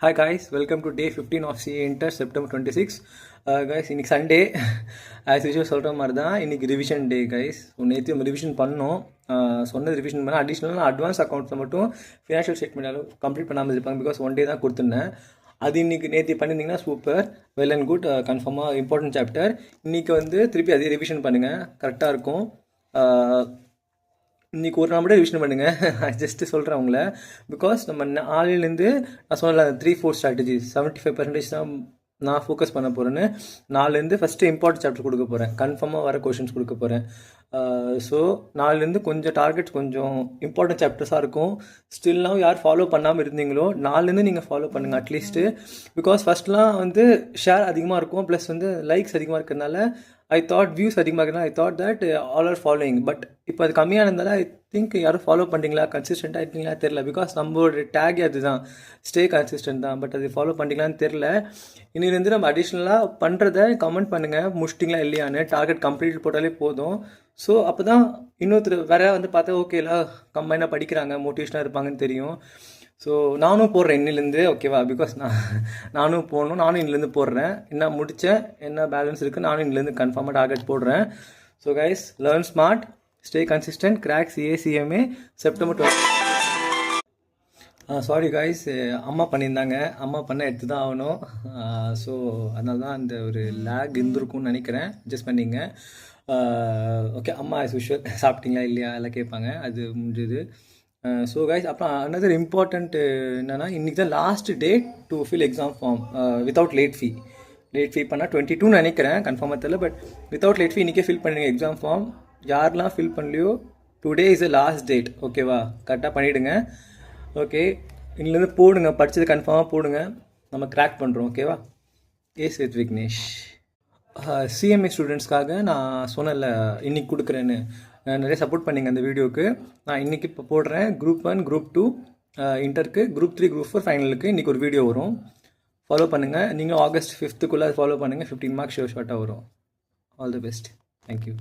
Hi guys, welcome to day 15 of CA Inter September 26. Guys, இன்னைக்கு Sunday as usual சொல்கிற மாதிரி தான் இன்றைக்கி ரிவிஷன் டே கைஸ். நேற்று நம்ம ரிவிஷன் பண்ணோம். சொன்னது ரிவிஷன் பண்ணால் அடிஷ்னலாக அட்வான்ஸ் அக்கௌண்ட்ஸில் மட்டும் ஃபினான்ஷியல் ஸ்டேட்மெண்ட் கம்ப்ளீட் பண்ணாமல் இருப்பாங்க. பிகாஸ் ஒன் டே தான் கொடுத்துருந்தேன். அது இன்றைக்கி நேற்று பண்ணியிருந்தீங்கன்னா சூப்பர், வெல் அண்ட் குட், கன்ஃபார்மாக இம்பார்ட்டன்ட் சாப்டர். இன்றைக்கி வந்து திருப்பி அதே ரிவிஷன் பண்ணுங்கள், கரெக்டாக இருக்கும். இன்றைக்கி ஒரு நாள் மட்டும் ரிவிஷன் பண்ணுங்கள். ஜஸ்ட்டு சொல்கிறேன் அவங்கள. பிகாஸ் நம்ம நாளிலேருந்து நான் சொன்னல 3-4 ஸ்ட்ராட்டஜிஸ் 75% தான் நான் ஃபோக்கஸ் பண்ண போகிறேன்னு. நாலுலேருந்து ஃபஸ்ட்டு இம்பார்ட்டன்ட் சாப்டர் கொடுக்க போகிறேன், கன்ஃபார்மாக வர கொஷின்ஸ் கொடுக்க போகிறேன். ஸோ நாலுலேருந்து கொஞ்சம் டார்கெட்ஸ் கொஞ்சம் இம்பார்ட்டன்ட் சாப்டர்ஸாக இருக்கும். ஸ்டில்னால் யார் ஃபாலோ பண்ணாமல் இருந்தீங்களோ நாலுலேருந்து நீங்கள் ஃபாலோ பண்ணுங்கள் அட்லீஸ்ட்டு. பிகாஸ் ஃபஸ்ட்லாம் வந்து ஷேர் அதிகமாக இருக்கும், ப்ளஸ் வந்து லைக்ஸ் அதிகமாக இருக்கிறதுனால ஐ தாட் வியூஸ் அதிகமாக இருக்குன்னா I thought that all are following. But இப்போ அது கம்மியாக இருந்தாலும் ஐ திங்க் யாரும் ஃபாலோ பண்ணுறீங்களா, கன்சிஸ்டண்ட்டாக இருக்கீங்களா தெரில. பிகாஸ் நம்மளோட டேக் அதுதான், ஸ்டே கன்சிஸ்டன்ட் தான். பட் அது ஃபாலோ பண்ணிங்களான்னு தெரில. இன்னிலேருந்து நம்ம அடிஷ்னலாக பண்ணுறத கமெண்ட் பண்ணுங்கள், முடிச்சிட்டிங்களா இல்லையான்னு. டார்கெட் கம்ப்ளீட் போட்டாலே போதும். ஸோ அப்போ தான் இன்னொருத்தர் வேற வந்து பார்த்தா ஓகேலா கம்பைனாக படிக்கிறாங்க, மோட்டிவேஷனாக இருப்பாங்கன்னு தெரியும். ஸோ நானும் போடுறேன் இன்னிலேருந்து, ஓகேவா? பிகாஸ் நானும் போடணும், நானும் இன்னிலேருந்து போடுறேன். என்ன முடித்தேன், என்ன பேலன்ஸ் இருக்குது, நானும் இன்னிலேருந்து கன்ஃபார்மாக டார்கெட் போடுறேன். So guys, learn smart, stay consistent, crack CA/CMA September 20. Sorry guys, அம்மா பண்ணியிருந்தாங்க, அம்மா பண்ண எடுத்து தான் ஆகணும். ஸோ அதனால தான் அந்த ஒரு லேக் இருந்திருக்கும்னு நினைக்கிறேன். அட்ஜஸ்ட் பண்ணிங்க. ஓகே, அம்மா ஆஸ் யூஷுவல் சாப்பிட்டீங்களா இல்லையா எல்லாம் கேட்பாங்க, அது முடிஞ்சுது. ஸோ கைஸ், அப்புறம் அனதர் இம்பார்ட்டண்ட் என்னென்னா, இன்றைக்கி தான் last date to fill exam form without late fee. Late fee பண்ணால் 22 நினைக்கிறேன், கன்ஃபார்மாக தெரியல. பட் வித்தவுட் லேட் ஃபீ இன்றைக்கே ஃபில் பண்ணுங்க எக்ஸாம் ஃபார்ம். யாரெல்லாம் ஃபில் பண்ணலையோ today is the last date, ஓகேவா? கரெக்டாக பண்ணிவிடுங்க. ஓகே, இன்னிலேருந்து போடுங்க, படித்தது கன்ஃபார்மாக போடுங்க, நம்ம கிராக் பண்ணுறோம், ஓகேவா? Ace with Vignesh. CMA ஸ்டூடெண்ட்ஸ்க்காக நான் சொன்னல இன்றைக்கி கொடுக்குறேன்னு, நிறைய சப்போர்ட் பண்ணிங்க அந்த வீடியோவுக்கு. நான் இன்றைக்கி இப்போ போடுறேன். Group 1, Group 2 இன்டருக்கு, Group 3, Group 4 ஃபைனலுக்கு இன்றைக்கி ஒரு வீடியோ வரும். ஃபாலோ பண்ணுங்கள். நீங்களும் August 5th ஃபாலோ பண்ணுங்கள். 15 மார்க்ஸ் ஷார்ட்டாக வரும். All the best. தேங்க்யூ.